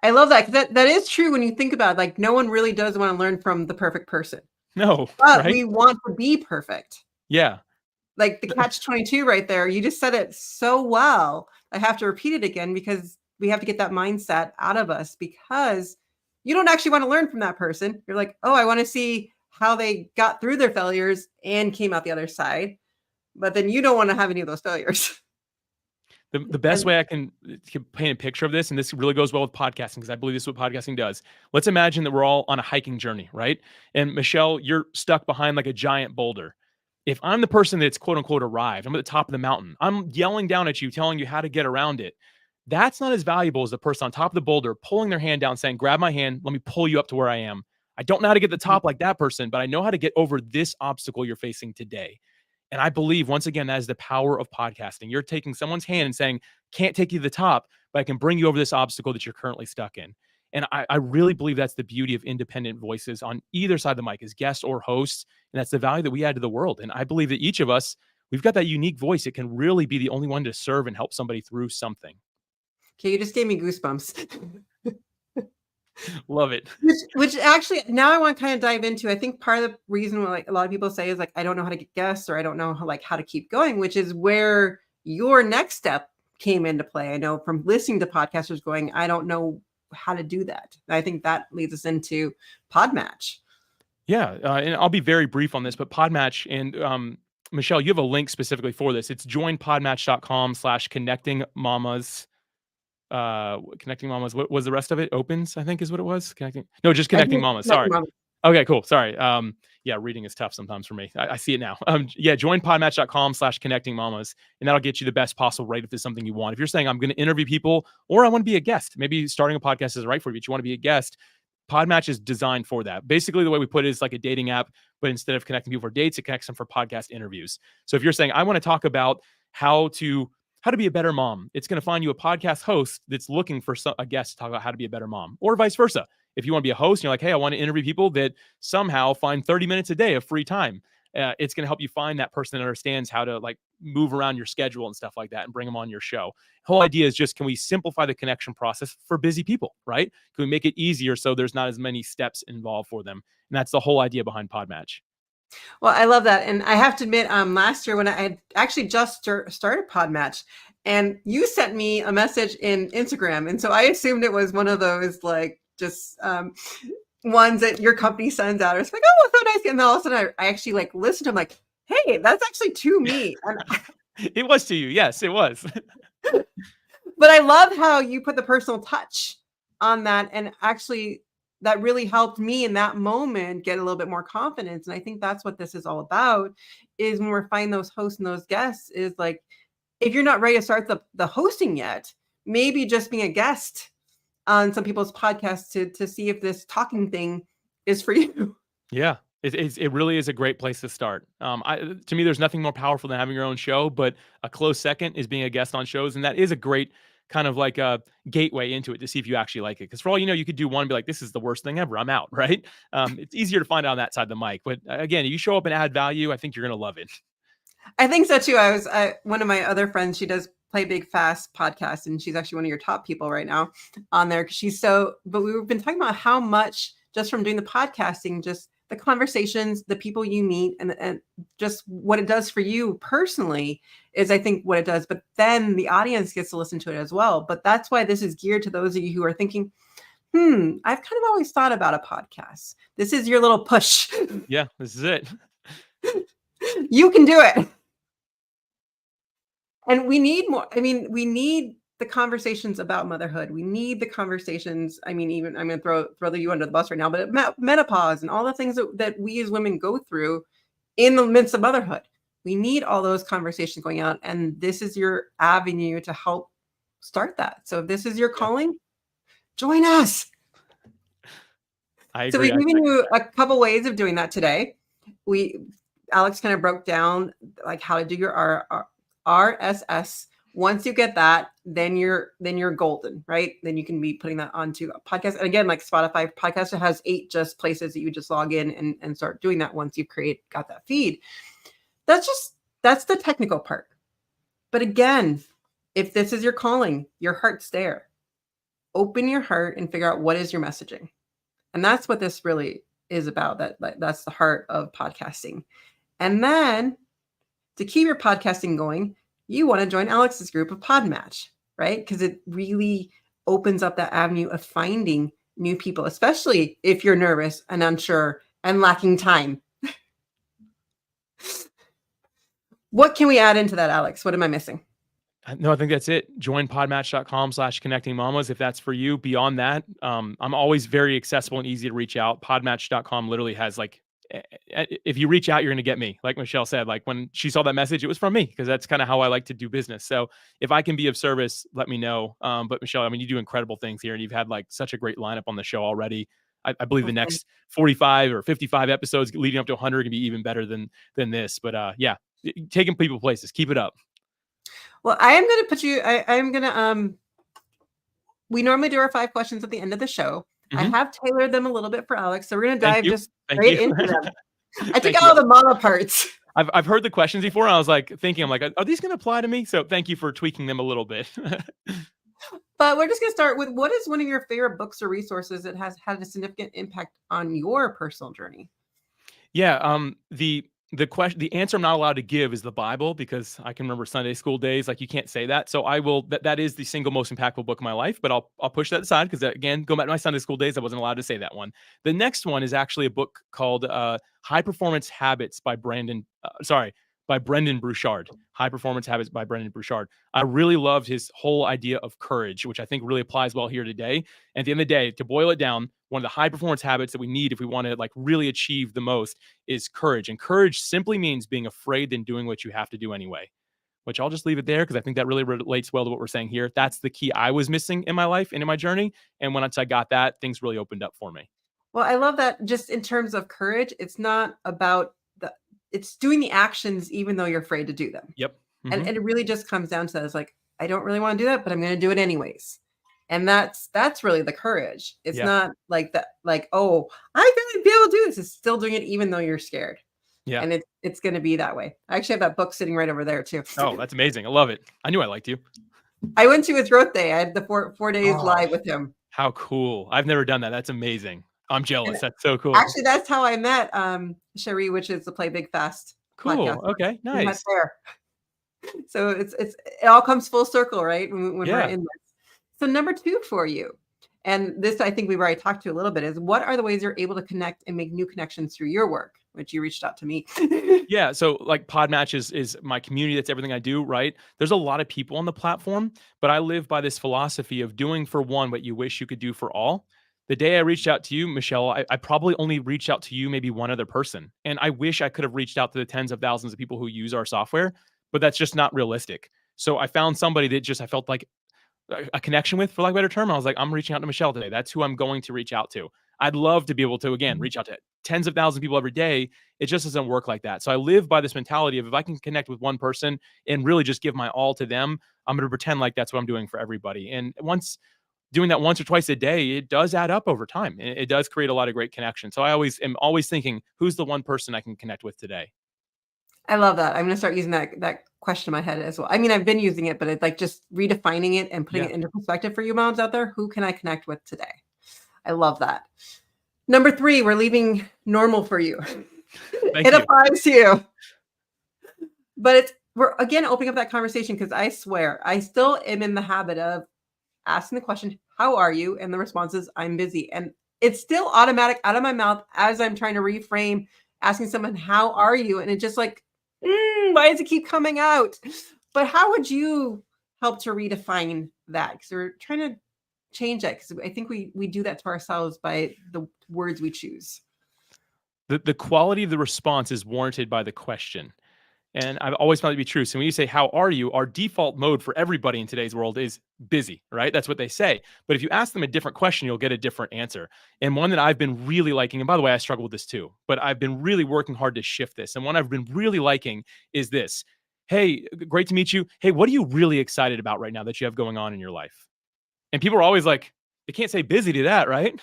I love that. 'Cause that is true when you think about it. Like, no one really does want to learn from the perfect person. No, But right? we want to be perfect. Yeah. Like the catch-22 right there. You just said it so well. I have to repeat it again because we have to get that mindset out of us, because you don't actually want to learn from that person. You're like, oh, I want to see how they got through their failures and came out the other side. But then you don't want to have any of those failures. The best And way I can paint a picture of this, and this really goes well with podcasting, because I believe this is what podcasting does. Let's imagine that we're all on a hiking journey, right? And Michelle, you're stuck behind like a giant boulder. If I'm the person that's quote unquote arrived, I'm at the top of the mountain, I'm yelling down at you, telling you how to get around it. That's not as valuable as the person on top of the boulder pulling their hand down, saying, grab my hand, let me pull you up to where I am. I don't know how to get to the top like that person, but I know how to get over this obstacle you're facing today. And I believe, once again, that is the power of podcasting. You're taking someone's hand and saying, can't take you to the top, but I can bring you over this obstacle that you're currently stuck in. And I really believe that's the beauty of independent voices on either side of the mic, as guests or hosts. And that's the value that we add to the world. And I believe that each of us, we've got that unique voice. It can really be the only one to serve and help somebody through something. okay, you just gave me goosebumps. Love it. Which actually now I want to kind of dive into. I think part of the reason why, like, a lot of people say is like, I don't know how to get guests, or I don't know how to keep going, which is where your next step came into play. I know from listening to podcasters going, I don't know how to do that. I think that leads us into Podmatch. Yeah. And I'll be very brief on this, but Podmatch, and Michelle, you have a link specifically for this. It's joinpodmatch.com/connecting mamas. Connecting mamas. What was the rest of it? Opens, I think, is what it was. Just connecting mamas. Sorry. Okay, cool. Sorry. Yeah, reading is tough sometimes for me. I see it now. Join podmatch.com/connecting mamas, and that'll get you the best possible rate if there's something you want. If you're saying, I'm going to interview people, or I want to be a guest, maybe starting a podcast isn't right for you, but you want to be a guest, Podmatch is designed for that. Basically, the way we put it is like a dating app, but instead of connecting people for dates, it connects them for podcast interviews. So if you're saying, I want to talk about how to be a better mom, it's going to find you a podcast host that's looking for a guest to talk about how to be a better mom, or vice versa. If you want to be a host and you're like, hey, I want to interview people that somehow find 30 minutes a day of free time, it's going to help you find that person that understands how to like move around your schedule and stuff like that and bring them on your show. The whole idea is just, can we simplify the connection process for busy people, right? Can we make it easier so there's not as many steps involved for them? And that's the whole idea behind Podmatch. Well, I love that. And I have to admit, last year when I had actually just started Podmatch, and you sent me a message in Instagram. And so I assumed it was one of those like just ones that your company sends out. It's like, oh, so nice. And then all of a sudden I actually like listened to them like, hey, that's actually to me. And it was to you. Yes, it was. But I love how you put the personal touch on that and actually that really helped me in that moment get a little bit more confidence. And I think that's what this is all about, is when we're finding those hosts and those guests, is like, if you're not ready to start the hosting yet, maybe just being a guest on some people's podcasts to see if this talking thing is for you. Yeah. It really is a great place to start. To me, there's nothing more powerful than having your own show, but a close second is being a guest on shows. And that is a great kind of like a gateway into it to see if you actually like it. Because for all you know, you could do one and be like, this is the worst thing ever, I'm out, right? It's easier to find out on that side of the mic. But again, if you show up and add value, I think you're going to love it. I think so too. One of my other friends, she does Play Big Fast podcast, and she's actually one of your top people right now on there. But we've been talking about how much, just from doing the podcasting, just the conversations, the people you meet, and just what it does for you personally is, I think, what it does. But then the audience gets to listen to it as well. But that's why this is geared to those of you who are thinking, I've kind of always thought about a podcast. This is your little push. Yeah, this is it. You can do it. And we need more. I mean, we need the conversations about motherhood. We need the conversations. I mean, even I'm going to throw you under the bus right now, but menopause and all the things that we as women go through in the midst of motherhood. We need all those conversations going on. And this is your avenue to help start that. So if this is your calling, join us. I agree. So we've given you a couple ways of doing that today. Alex kind of broke down like how to do your RSS. Once you get that, then you're golden, right? Then you can be putting that onto a podcast. And again, like Spotify podcast, it has 8 just places that you just log in and start doing that once you've got that feed. That's the technical part. But again, if this is your calling, your heart's there. Open your heart and figure out what is your messaging. And that's what this really is about. That's the heart of podcasting. And then to keep your podcasting going, you want to join Alex's group of Podmatch, right? Because it really opens up that avenue of finding new people, especially if you're nervous and unsure and lacking time. What can we add into that, Alex? What am I missing? No, I think that's it. Join podmatch.com/connectingmamas if that's for you. Beyond that, I'm always very accessible and easy to reach out. Podmatch.com literally has like, if you reach out, you're going to get me. Like Michelle said, like when she saw that message, it was from me, because that's kind of how I like to do business. So if I can be of service, let me know. But Michelle, I mean, you do incredible things here, and you've had like such a great lineup on the show already. I believe the next 45 or 55 episodes leading up to 100 can be even better than this. But yeah, taking people places. Keep it up. Well, I am going to put you, I'm going to, we normally do our 5 questions at the end of the show. Mm-hmm. I have tailored them a little bit for Alex. So we're going to dive just straight into them. I took all the mama parts. I've heard the questions before, and I was like thinking, I'm like, are these going to apply to me? So thank you for tweaking them a little bit. But we're just going to start with, what is one of your favorite books or resources that has had a significant impact on your personal journey? Yeah. The answer I'm not allowed to give is the Bible, because I can remember Sunday school days. Like, you can't say that. So I will, that is the single most impactful book of my life, but I'll push that aside, because again, go back to my Sunday school days, I wasn't allowed to say that one. The next one is actually a book called High Performance Habits by Brendan Burchard. High Performance Habits by Brendan Burchard. I really loved his whole idea of courage, which I think really applies well here today. And at the end of the day, to boil it down, one of the high performance habits that we need if we want to like really achieve the most is courage. And courage simply means being afraid than doing what you have to do anyway, which I'll just leave it there, because I think that really relates well to what we're saying here. That's the key I was missing in my life and in my journey. And once I got that, things really opened up for me. Well, I love that. Just in terms of courage, it's not about it's doing the actions even though you're afraid to do them. Yep. Mm-hmm. And it really just comes down to that. It's like, I don't really want to do that, but I'm going to do it anyways. And that's really the courage. It's not like that, like, oh, I'm going to be able to do this. It's still doing it even though you're scared. Yeah. And it's going to be that way. I actually have that book sitting right over there too. Oh, that's amazing. I love it. I knew I liked you. I went to his birthday. I had the four days live with him. How cool. I've never done that. That's amazing. I'm jealous. That's so cool. Actually, that's how I met Cherie, which is the Play Big Fast podcast. Okay, nice. There. So it all comes full circle, right? When we're in this. So number 2 for you, and this I think we've already talked to a little bit, is what are the ways you're able to connect and make new connections through your work, which you reached out to me. Yeah. So like Podmatch is my community. That's everything I do, right? There's a lot of people on the platform, but I live by this philosophy of doing for one what you wish you could do for all. The day I reached out to you, Michelle, I probably only reached out to you, maybe one other person. And I wish I could have reached out to the tens of thousands of people who use our software, but that's just not realistic. So I found somebody that just I felt like a connection with, for lack of a better term. I was like, I'm reaching out to Michelle today. That's who I'm going to reach out to. I'd love to be able to, again, reach out to tens of thousands of people every day. It just doesn't work like that. So I live by this mentality of if I can connect with one person and really just give my all to them, I'm going to pretend like that's what I'm doing for everybody. And once doing that once or twice a day, it does add up over time. It does create a lot of great connections. So I am always thinking, who's the one person I can connect with today? I love that. I'm gonna start using that question in my head as well. I mean, I've been using it, but it's like just redefining it and putting Yeah. it into perspective for you moms out there. Who can I connect with today? I love that. Number 3, we're leaving normal for you. Thank It you. applies to you. But we're again opening up that conversation because I swear I still am in the habit of asking the question, how are you? And the response is, I'm busy. And it's still automatic out of my mouth as I'm trying to reframe asking someone, how are you? And it's just like, why does it keep coming out? But how would you help to redefine that? Because we're trying to change that because I think we do that to ourselves by the words we choose. The quality of the response is warranted by the question. And I've always found it to be true. So when you say, how are you? Our default mode for everybody in today's world is busy, right? That's what they say. But if you ask them a different question, you'll get a different answer. And one that I've been really liking, and by the way, I struggle with this too, but I've been really working hard to shift this. And one I've been really liking is this. Hey, great to meet you. Hey, what are you really excited about right now that you have going on in your life? And people are always like, they can't say busy to that, right?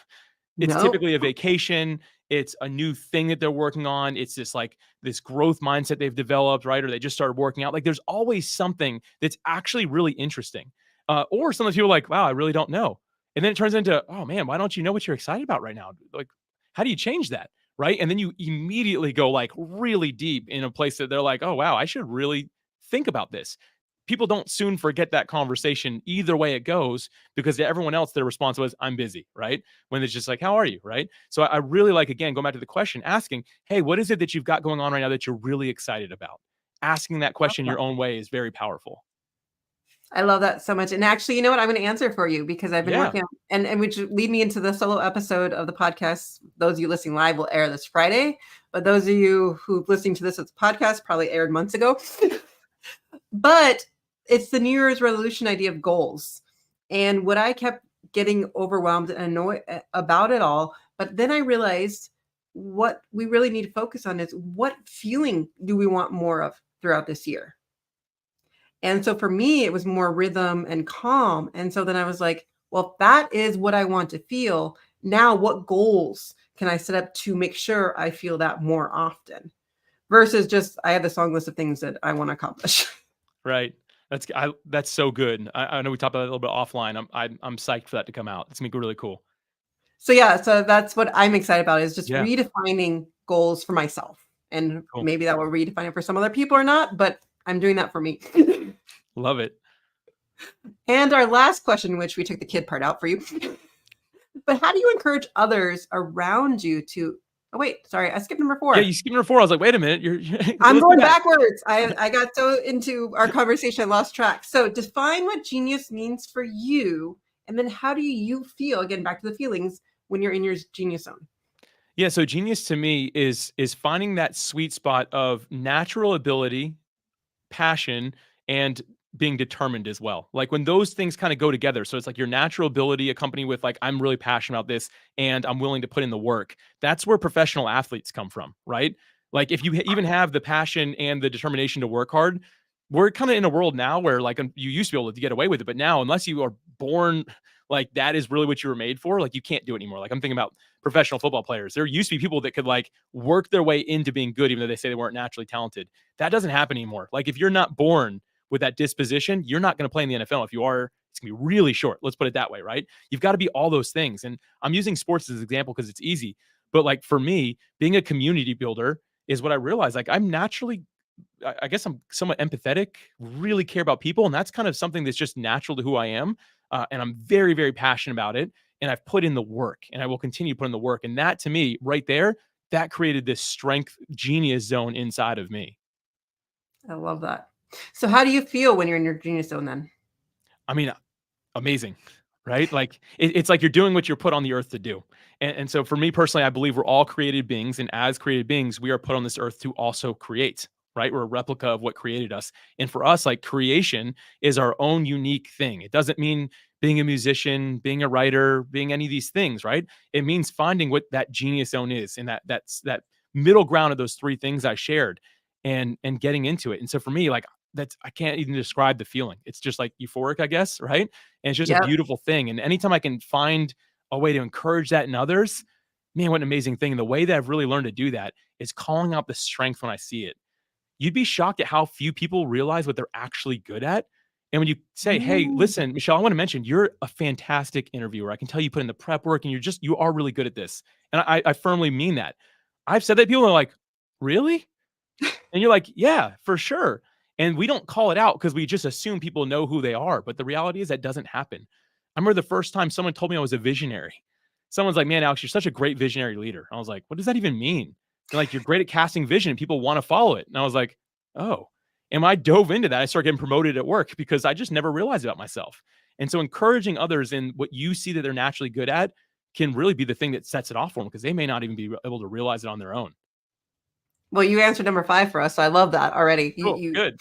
It's No. typically a vacation. It's a new thing that they're working on. It's just like this growth mindset they've developed, right? Or they just started working out. Like there's always something that's actually really interesting. Or some of the people are like, wow, I really don't know. And then it turns into, oh man, why don't you know what you're excited about right now? Like, how do you change that? Right. And then you immediately go like really deep in a place that they're like, oh wow, I should really think about this. People don't soon forget that conversation either way it goes because to everyone else, their response was, I'm busy, right? When it's just like, how are you, right? So I really like, again, going back to the question, asking, hey, what is it that you've got going on right now that you're really excited about? Asking that question your own way is very powerful. I love that so much. And actually, you know what? I'm going to answer for you because I've been Yeah. working on, and which lead me into the solo episode of the podcast. Those of you listening live will air this Friday, but those of you who listening to this as a podcast probably aired months ago. But it's the New Year's resolution idea of goals. And what I kept getting overwhelmed and annoyed about it all. But then I realized what we really need to focus on is what feeling do we want more of throughout this year? And so for me, it was more rhythm and calm. And so then I was like, well, if that is what I want to feel. Now, what goals can I set up to make sure I feel that more often versus just I have this long list of things that I want to accomplish. Right. That's so good. I know we talked about it a little bit offline. I'm psyched for that to come out. It's gonna be really cool. So yeah, so that's what I'm excited about is just Yeah. redefining goals for myself. And Cool. maybe that will redefine it for some other people or not, but I'm doing that for me. Love it. And our last question, which we took the kid part out for you. But how do you encourage others around you to oh wait, sorry, I skipped number Yeah, 4. you skipped number 4. I was like, wait a minute. I'm Let's go going back. backwards. I got so into our conversation, I lost track. So define what genius means for you, and then how do you feel, again, back to the feelings, when you're in your genius zone? Yeah, so genius to me is finding that sweet spot of natural ability, passion, and being determined as well. Like when those things kind of go together. So it's like your natural ability accompanied with like, I'm really passionate about this and I'm willing to put in the work. That's where professional athletes come from, right? Like if you even have the passion and the determination to work hard, we're kind of in a world now where like you used to be able to get away with it, but now unless you are born like that is really what you were made for, like you can't do it anymore. Like I'm thinking about professional football players. There used to be people that could like work their way into being good, even though they say they weren't naturally talented. That doesn't happen anymore. Like if you're not born with that disposition, you're not going to play in the NFL. If you are, it's going to be really short. Let's put it that way, right? You've got to be all those things. And I'm using sports as an example because it's easy. But like for me, being a community builder is what I realized. Like I'm naturally, I guess I'm somewhat empathetic, really care about people. And that's kind of something that's just natural to who I am. And I'm very, very passionate about it. And I've put in the work and I will continue putting the work. And that to me right there, that created this strength genius zone inside of me. I love that. So how do you feel when you're in your genius zone then? I mean, amazing. right? Like it's like you're doing what you're put on the earth to do. And so for me personally, I believe we're all created beings. And as created beings, we are put on this earth to also create, right? We're a replica of what created us. And for us, like creation is our own unique thing. It doesn't mean being a musician, being a writer, being any of these things, right? It means finding what that genius zone is and that middle ground of those three things I shared and getting into it. And so for me, like that's I can't even describe the feeling. It's just like euphoric, I guess, right? And it's just a Yep. beautiful thing. And anytime I can find a way to encourage that in others, man, what an amazing thing. And the way that I've really learned to do that is calling out the strength when I see it. You'd be shocked at how few people realize what they're actually good at. And when you say, hey, Mm. listen, Michelle, I want to mention you're a fantastic interviewer. I can tell you put in the prep work and you are really good at this. And I firmly mean that. I've said that people are like, really? And you're like, yeah, for sure. And we don't call it out because we just assume people know who they are. But the reality is that doesn't happen. I remember the first time someone told me I was a visionary. Someone's like, man, Alex, you're such a great visionary leader. I was like, what does that even mean? They're like, you're great at casting vision. People want to follow it. And I was like, oh. And I dove into that. I started getting promoted at work because I just never realized about myself. And so encouraging others in what you see that they're naturally good at can really be the thing that sets it off for them because they may not even be able to realize it on their own. Well, you answered number 5 for us, so I love that already. Cool. Good.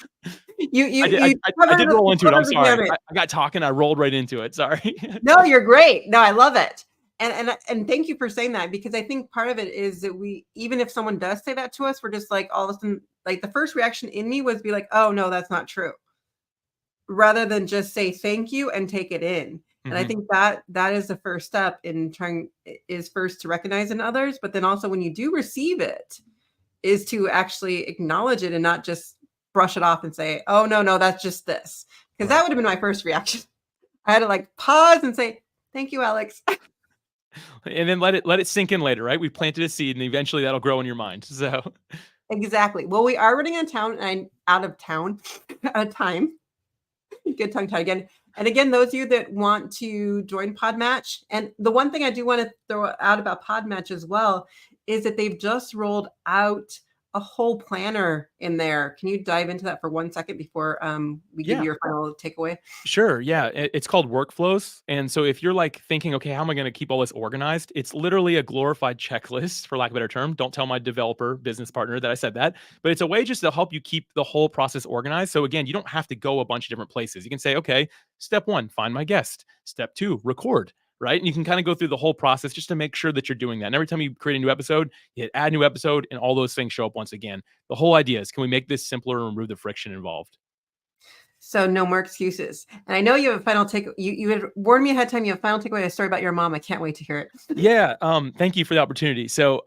I did roll into it. I'm sorry. I got talking. I rolled right into it. Sorry. No, you're great. No, I love it. And thank you for saying that, because I think part of it is that we, even if someone does say that to us, we're just like, all of a sudden, like the first reaction in me was be like, oh no, that's not true. Rather than just say thank you and take it in. And I think that is the first step in is first to recognize in others, but then also when you do receive it, is to actually acknowledge it and not just brush it off and say, oh, no, that's just this. Because that would have been my first reaction. I had to like pause and say, thank you, Alex. And then let it sink in later, right? We planted a seed and eventually that'll grow in your mind. So Exactly. Well, we are running out of time. Good tongue tie again. And again, those of you that want to join Podmatch, and the one thing I do want to throw out about Podmatch as well is that they've just rolled out a whole planner in there. Can you dive into that for 1 second before we give you your final takeaway? Sure. Yeah. It's called workflows. And so if you're like thinking, okay, how am I going to keep all this organized? It's literally a glorified checklist, for lack of a better term. Don't tell my developer business partner that I said that, but it's a way just to help you keep the whole process organized. So again, you don't have to go a bunch of different places. You can say, okay, step 1, find my guest. Step 2, record. Right. And you can kind of go through the whole process just to make sure that you're doing that. And every time you create a new episode, you hit add new episode and all those things show up once again. The whole idea is, can we make this simpler and remove the friction involved? So no more excuses. And I know you have a final take. You had warned me ahead of time. You have a final takeaway, a story about your mom. I can't wait to hear it. Yeah. Thank you for the opportunity. So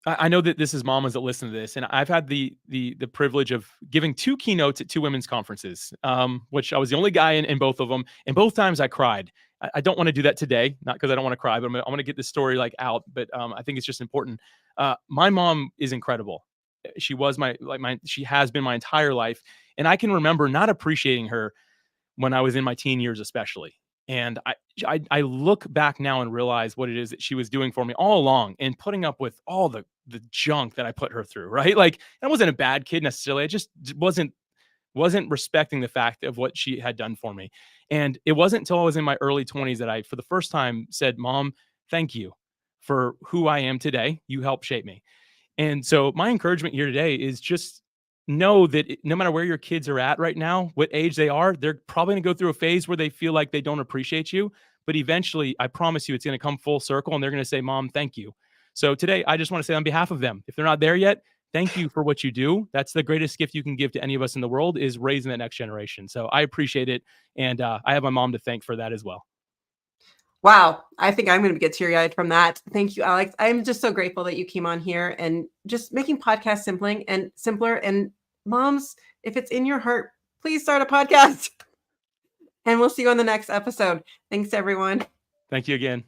I know that this is mamas that listen to this, and I've had the privilege of giving 2 keynotes at 2 women's conferences, which I was the only guy in both of them. And both times I cried. I don't want to do that today, not because I don't want to cry, but I'm going to get this story like out. But I think it's just important. My mom is incredible. She was she has been my entire life. And I can remember not appreciating her when I was in my teen years, especially. And I look back now and realize what it is that she was doing for me all along and putting up with all the junk that I put her through, right? Like I wasn't a bad kid necessarily. I just wasn't respecting the fact of what she had done for me. And it wasn't until I was in my early 20s that I, for the first time, said, Mom, thank you for who I am today. You helped shape me. And so my encouragement here today is just know that no matter where your kids are at right now, what age they are, they're probably going to go through a phase where they feel like they don't appreciate you. But eventually, I promise you, it's going to come full circle and they're going to say, Mom, thank you. So today, I just want to say on behalf of them, if they're not there yet, thank you for what you do. That's the greatest gift you can give to any of us in the world, is raising that next generation. So I appreciate it. And I have my mom to thank for that as well. Wow. I think I'm going to get teary-eyed from that. Thank you, Alex. I'm just so grateful that you came on here and just making podcasts simpler. And moms, if it's in your heart, please start a podcast. And we'll see you on the next episode. Thanks, everyone. Thank you again.